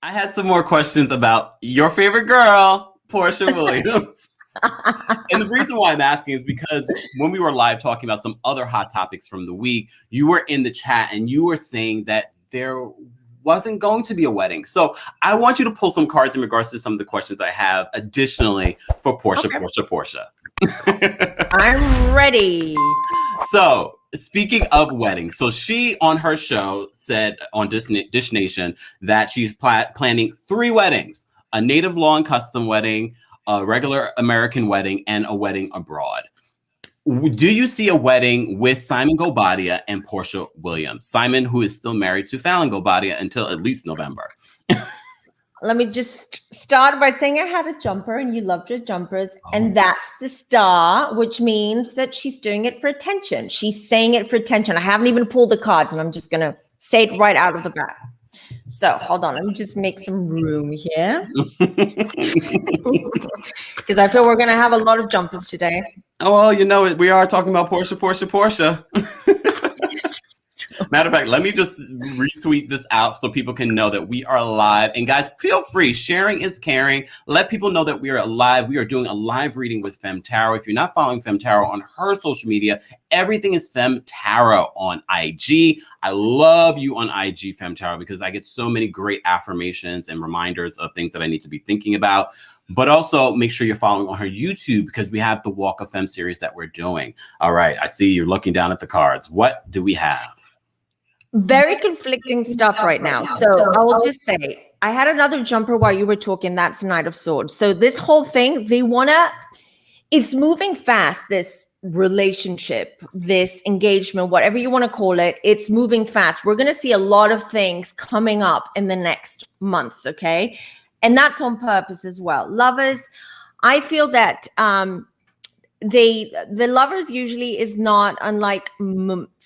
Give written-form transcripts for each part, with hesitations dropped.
I had some more questions about your favorite girl, Porsha Williams. And the reason why I'm asking is because when we were live talking about some other hot topics from the week, you were in the chat and you were saying that there wasn't going to be a wedding. So I want you to pull some cards in regards to some of the questions I have additionally for Porsha, Okay. Porsha. I'm ready. So speaking of weddings, so she on her show said on Dish Nation that she's planning 3 weddings: a native law and custom wedding, a regular American wedding, and a wedding abroad. Do you see a wedding with Simon Guobadia and Porsha Williams? Simon, who is still married to Fallon Guobadia until at least November. Let me just start by saying I had a jumper and you loved your jumpers. And that's the star, which means that she's doing it for attention. She's saying it for attention. I haven't even pulled the cards and I'm just going to say it right out of the bat. So hold on. Let me just make some room here. Because I feel we're going to have a lot of jumpers today. Oh, well, you know, we are talking about Porsha. Matter of fact, let me just retweet this out so people can know that we are live. And guys, feel free. Sharing is caring. Let people know that we are live. We are doing a live reading with Femme Tarot. If you're not following Femme Tarot on her social media, everything is Femme Tarot on IG. I love you on IG, Femme Tarot, because I get so many great affirmations and reminders of things that I need to be thinking about. But also make sure you're following on her YouTube because we have the Walk of Femme series that we're doing. All right. I see you're looking down at the cards. What do we have? Very conflicting stuff right now. So I will just say, I had another jumper while you were talking. That's Knight of Swords. So this whole thing, it's moving fast, this relationship, this engagement, whatever you want to call it, it's moving fast. We're going to see a lot of things coming up in the next months, okay? And that's on purpose as well. Lovers, I feel that the lovers usually is not unlike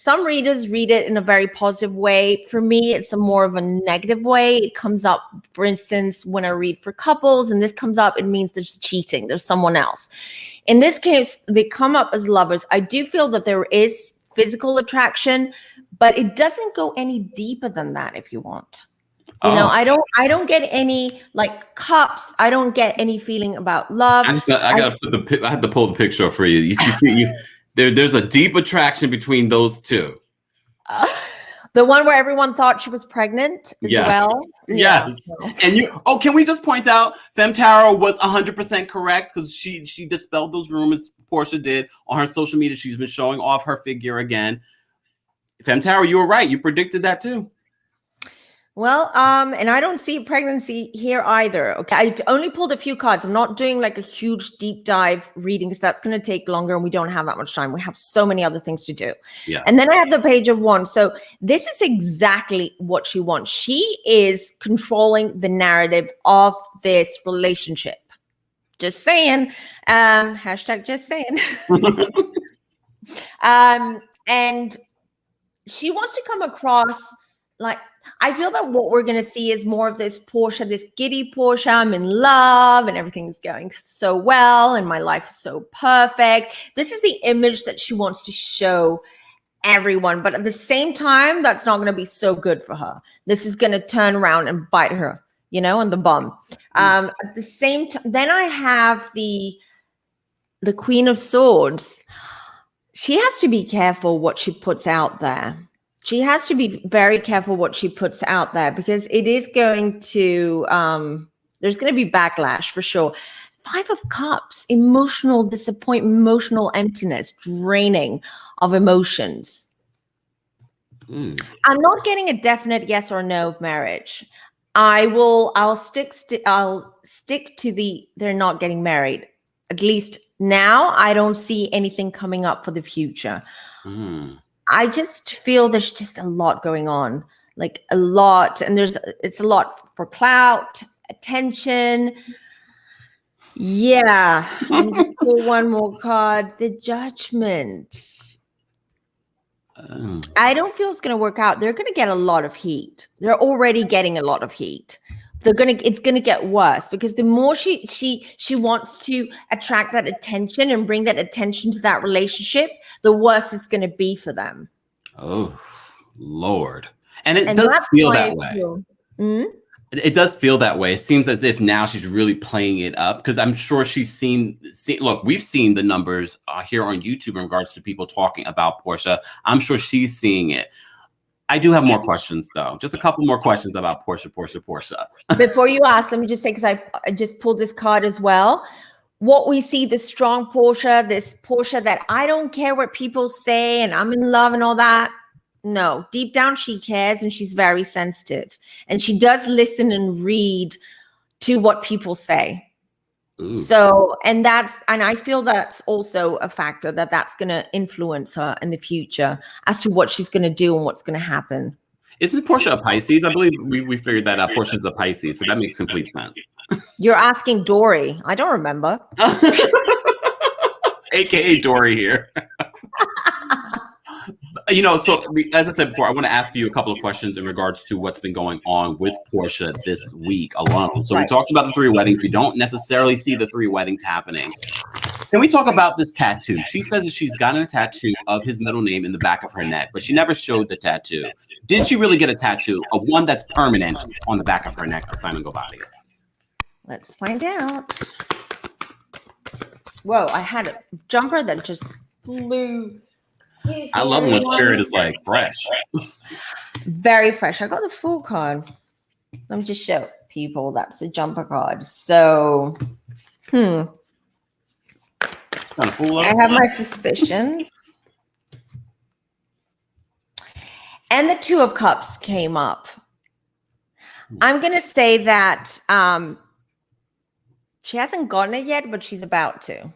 some readers read it in a very positive way. For me, it's a more of a negative way. It comes up, for instance, when I read for couples and this comes up, it means there's cheating, there's someone else. In this case, they come up as lovers. I do feel that there is physical attraction, but it doesn't go any deeper than that if you want. You know, I don't get any like cups. I don't get any feeling about love. I had to pull the picture up for you. You see, there's a deep attraction between those two. The one where everyone thought she was pregnant as well. Yes. Yeah. And can we just point out Femme Tarot was 100% correct because she dispelled those rumors Porsha did on her social media. She's been showing off her figure again. Femme Tarot, you were right. You predicted that too. Well, and I don't see pregnancy here either. Okay, I only pulled a few cards. I'm not doing like a huge deep dive reading because that's going to take longer and we don't have that much time. We have so many other things to do. Yeah. And then I have the Page of Wands. So this is exactly what she wants. She is controlling the narrative of this relationship. Just saying. Hashtag just saying. And she wants to come across like, I feel that what we're going to see is more of this Porsha, this giddy Porsha. I'm in love and everything's going so well and my life is so perfect. This is the image that she wants to show everyone. But at the same time, that's not going to be so good for her. This is going to turn around and bite her, you know, on the bum. At the same time, then I have the Queen of Swords. She has to be careful what she puts out there. She has to be very careful what she puts out there because it is going to, there's going to be backlash for sure. 5 of Cups, emotional disappointment, emotional emptiness, draining of emotions. I'm not getting a definite yes or no marriage. I'll stick to they're not getting married. At least now I don't see anything coming up for the future. I just feel there's just a lot going on, like a lot. And it's a lot for clout, attention. Yeah. Let me just pull one more card. The Judgment. I don't feel it's going to work out. They're going to get a lot of heat. They're already getting a lot of heat. It's going to get worse because the more she wants to attract that attention and bring that attention to that relationship, the worse it's going to be for them. Oh, Lord. And it does feel that way. It does feel that way. It seems as if now she's really playing it up, because I'm sure she's seen. Look, we've seen the numbers here on YouTube in regards to people talking about Porsha. I'm sure she's seeing it. I do have more questions, though. Just a couple more questions about Porsha. Before you ask, let me just say, because I just pulled this card as well. What we see, the strong Porsha, this Porsha that I don't care what people say and I'm in love and all that. No, deep down she cares, and she's very sensitive, and she does listen and read to what people say. Ooh. So, and I feel that's also a factor that's going to influence her in the future as to what she's going to do and what's going to happen. Isn't Porsha a Pisces? I believe we figured that out. Porsha's a Pisces, so that makes complete sense. You're asking Dory. I don't remember. AKA Dory here. You know, so as I said before, I want to ask you a couple of questions in regards to what's been going on with Porsha this week alone. So we talked about the 3 weddings. We don't necessarily see the 3 weddings happening. Can we talk about this tattoo? She says that she's gotten a tattoo of his middle name in the back of her neck, but she never showed the tattoo. Did she really get a tattoo of one that's permanent on the back of her neck of Simon Guobadia? Let's find out. Whoa, I had a jumper that just flew. I love when spirit is like fresh. Very fresh. I got the full card. Let me just show people. That's the jumper card. So, Kind of fool I have my suspicions. And the 2 of Cups came up. I'm going to say that she hasn't gotten it yet, but she's about to.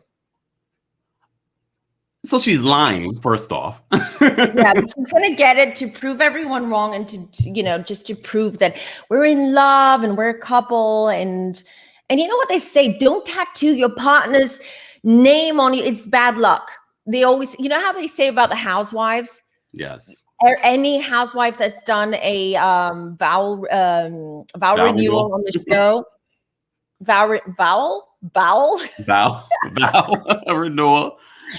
So she's lying, first off. Yeah, but she's going to get it to prove everyone wrong, and to, you know, just to prove that we're in love and we're a couple. And you know what they say? Don't tattoo your partner's name on you. It's bad luck. They always, you know how they say about the housewives? Yes. Or any housewife that's done a vow renewal on the show. Vow renewal,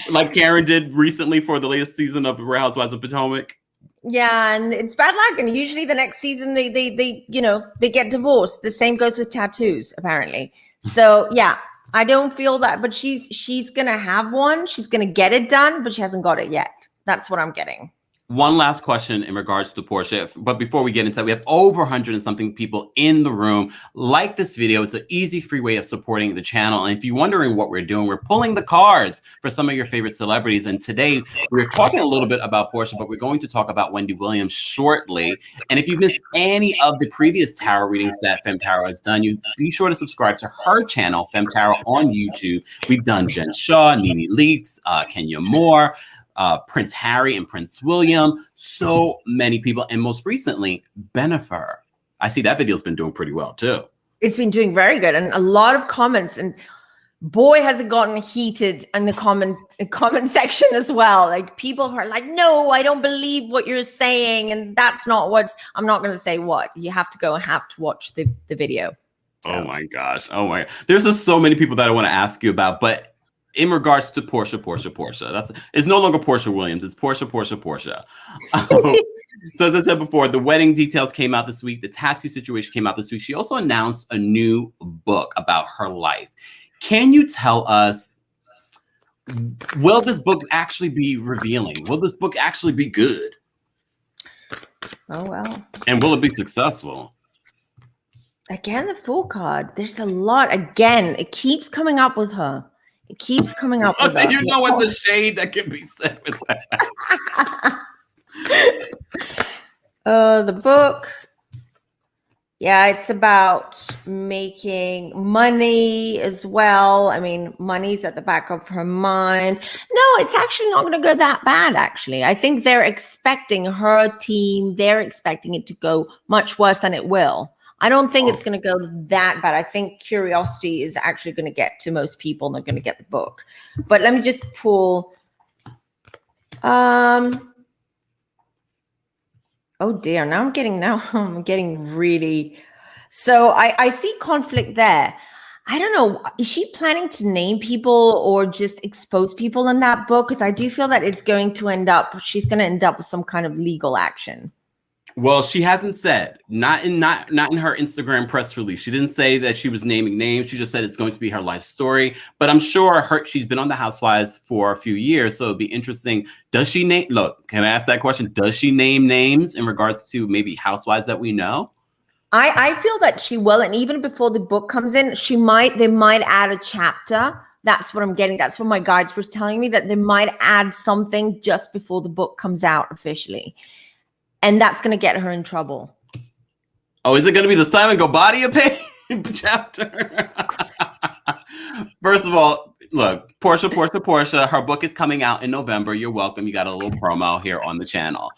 like Karen did recently for the latest season of Real Housewives of Potomac. Yeah, and it's bad luck, and usually the next season they you know, they get divorced. The same goes with tattoos, apparently. So yeah, I don't feel that, but she's gonna have one. She's gonna get it done, but she hasn't got it yet. That's what I'm getting. One last question in regards to Porsha, but before we get into that, we have over 100 and something people in the room. Like this video. It's an easy, free way of supporting the channel. And if you're wondering what we're doing, we're pulling the cards for some of your favorite celebrities. And today we're talking a little bit about Porsha, but we're going to talk about Wendy Williams shortly. And if you've missed any of the previous tarot readings that Femme Tarot has done, you be sure to subscribe to her channel, Femme Tarot, on YouTube. We've done Jen Shaw, Nene Leakes, Kenya Moore, Prince Harry and Prince William, so many people, and most recently Bennifer. I see that video's been doing pretty well too. It's been doing very good, and a lot of comments, and boy has it gotten heated in the comment section as well. Like, people are like, no, I don't believe what you're saying, and that's not what's, I'm not going to say what. You have to go and have to watch the video. So. Oh my gosh. There's just so many people that I want to ask you about, but in regards to Porsha, it's no longer Porsha Williams. It's Porsha. So as I said before, the wedding details came out this week. The tattoo situation came out this week. She also announced a new book about her life. Can you tell us, will this book actually be revealing? Will this book actually be good? Oh, well. And will it be successful? Again, the Fool card. There's a lot. Again, it keeps coming up with her. It keeps coming up with that. You know what the shade that can be said with that. The book. Yeah, it's about making money as well. I mean, money's at the back of her mind. No, it's actually not going to go that bad, actually. I think they're expecting her team, they're expecting it to go much worse than it will. I don't think it's going to go that bad. I think curiosity is actually going to get to most people, and they're going to get the book. But let me just pull. Oh dear, now I'm getting really. So I see conflict there. I don't know. Is she planning to name people or just expose people in that book? Because I do feel that it's going to she's going to end up with some kind of legal action. Well, she hasn't said, not in her Instagram press release. She didn't say that she was naming names. She just said it's going to be her life story. But I'm sure she's been on the Housewives for a few years, so it'd be interesting. Does she name? Look, can I ask that question? Does she name names in regards to maybe housewives that we know? I feel that she will, and even before the book comes in, they might add a chapter. That's what I'm getting. That's what my guides were telling me, that they might add something just before the book comes out officially. And that's going to get her in trouble. Oh, is it going to be the Simon Guobadia chapter? First of all, look, Porsha, her book is coming out in November. You're welcome. You got a little promo here on the channel.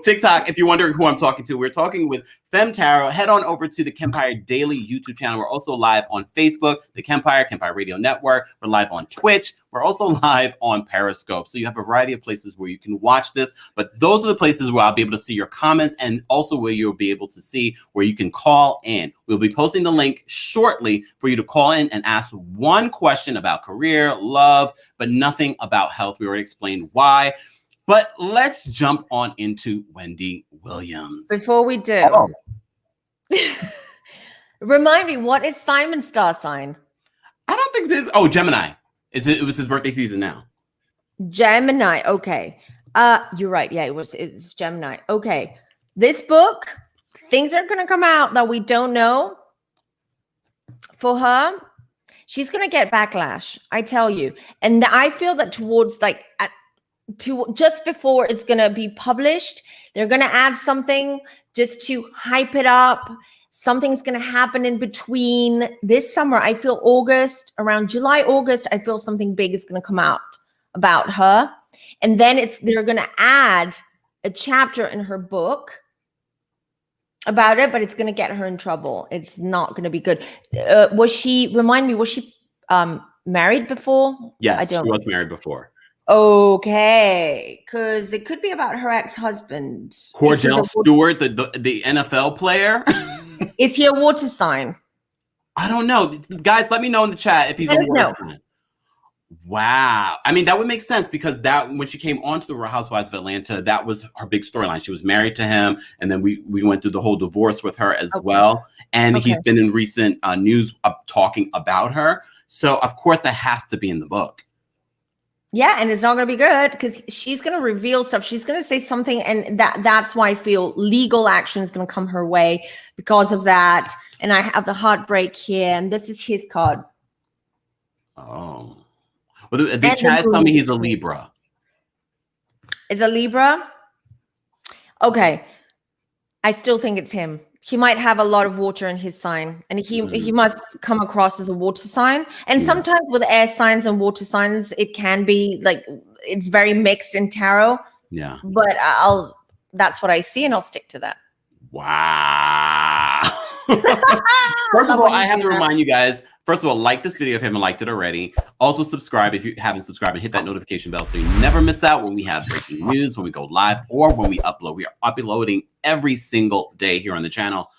TikTok, if you're wondering who I'm talking to, we're talking with Femme Tarot. Head on over to the Kempire Daily YouTube channel. We're also live on Facebook, the Kempire Radio Network. We're live on Twitch. We're also live on Periscope. So you have a variety of places where you can watch this. But those are the places where I'll be able to see your comments, and also where you'll be able to see where you can call in. We'll be posting the link shortly for you to call in and ask one question about career, love, but nothing about health. We already explained why. But let's jump on into Wendy Williams. Before we do, remind me, what is Simon's star sign? I don't think that. Oh, Gemini. It was his birthday season now. Gemini. Okay. You're right. Yeah, it's Gemini. Okay. This book, things are going to come out that we don't know. For her, she's going to get backlash. I tell you. And I feel that towards just before it's going to be published, they're going to add something just to hype it up. Something's going to happen in between this summer. I feel around July, August, I feel something big is going to come out about her. And then they're going to add a chapter in her book about it, but it's going to get her in trouble. It's not going to be good. Was she married before? Yes, she was married before. Okay, because it could be about her ex-husband. KORDELL Stewart, the NFL player. Is he a water sign? I don't know. Guys, let me know in the chat if he's a water sign. Wow. I mean, that would make sense, because when she came onto the Real Housewives of Atlanta, that was her big storyline. She was married to him, and then we went through the whole divorce with her as well. And he's been in recent news talking about her. So, of course, that has to be in the book. Yeah, and it's not going to be good, because she's going to reveal stuff. She's going to say something, and that's why I feel legal action is going to come her way because of that. And I have the heartbreak here, and this is his card. Oh. Well, the chat tell me he's a Libra. Is a Libra? Okay. I still think it's him. He might have a lot of water in his sign, and he must come across as a water sign. And sometimes with air signs and water signs, it can be it's very mixed in tarot. Yeah. But that's what I see, and I'll stick to that. Wow. First of all, I have to remind you guys, first of all, like this video if you haven't liked it already. Also subscribe if you haven't subscribed, and hit that notification bell so you never miss out when we have breaking news, when we go live, or when we upload. We are uploading every single day here on the channel.